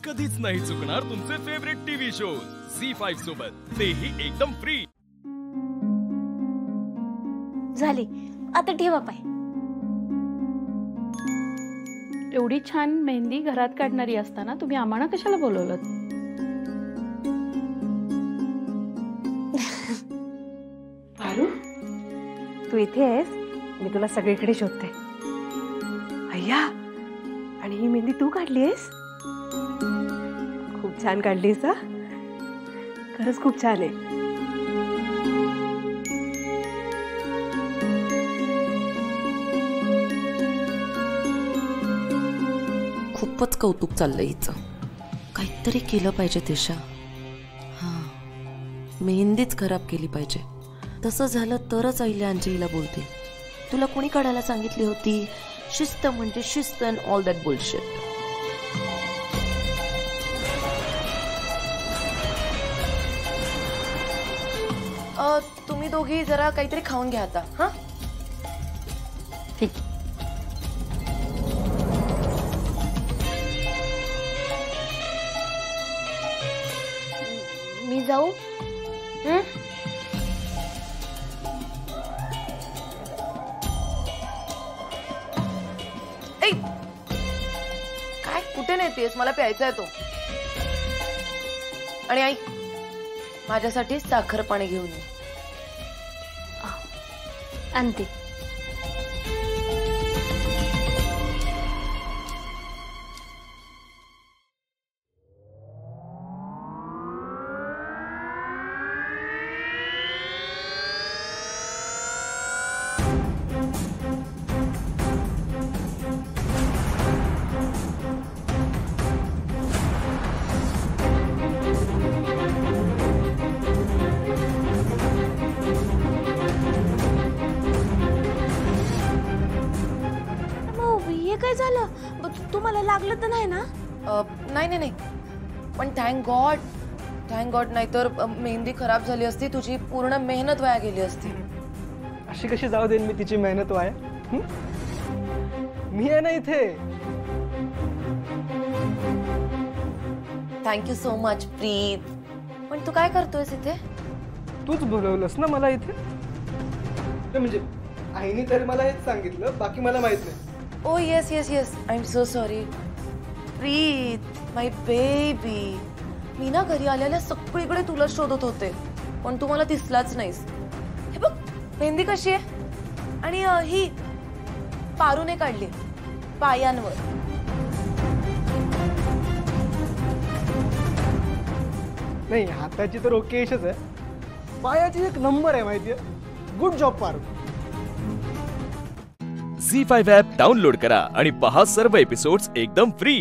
कधीच नाही चुकणार तुमचे फेवरेट टीव्ही शोज झी5 सोबत, तेही एकदम फ्री. झाली, आता ठेवा पाय. एवढी छान मेहंदी घरात काढणारी असताना तुम्ही आम्हाला कशाला बोलवलं? पारू, तू इथे आहेस? मी तुला सगळीकडे शोधते. अय्या, आणि ही मेहंदी तू काढली आहेस? खूप छान काढलीस हा. खरंच खूप छान आहे. खूपच कौतुक चाललंय हिचं. काहीतरी केलं पाहिजे दिशा. हां, मेहंदीच खराब केली पाहिजे. तसं झालं तरच अहिल्या अंजलीला बोलते. तुला कोणी काढायला सांगितली होती? शिस्त म्हणजे शिस्त अँड ऑल दॅट बुलशिट. तुम्ही दोघी जरा काहीतरी खाऊन घ्या आता. हां, ठीक. मी जाऊ? काय कुठे नेतेस? मला प्यायचा आहे तो. आणि आई, माझ्यासाठी साखर पाणी घेऊन ये. आणते. काय झालं? तुम्हाला लागलं तर नाही ना? नाही नाही, पण थँक गॉड, नाहीतर मेहंदी खराब झाली असती. तुझी पूर्ण मेहनत वाया गेली असती. अशी कशी जाऊ देईन मी तिची मेहनत वाया? मी आहे ना इथे. थँक्यू सो मच प्रीत. पण तू काय करतोयस इथे? तूच बोलवलंस ना मला इथे. म्हणजे आईने तरी मला हेच सांगितलं, बाकी मला माहित नाही. Oh yes, I am so sorry. Preet, my baby. मी ना घरी आलेल्या सगळीकडे तुला शोधत होते, पण तू मला दिसलाच नाहीस. हे बघ, मेहंदी कशी आहे? आणि ही पारूने काढली पायांवर. नाही, हाताची तर ओकेशच आहे, पायाची एक नंबर आहे माहितीये. Good job Paru. Zee five app download करा आणि पहा सर्व एपिसोड्स एकदम फ्री.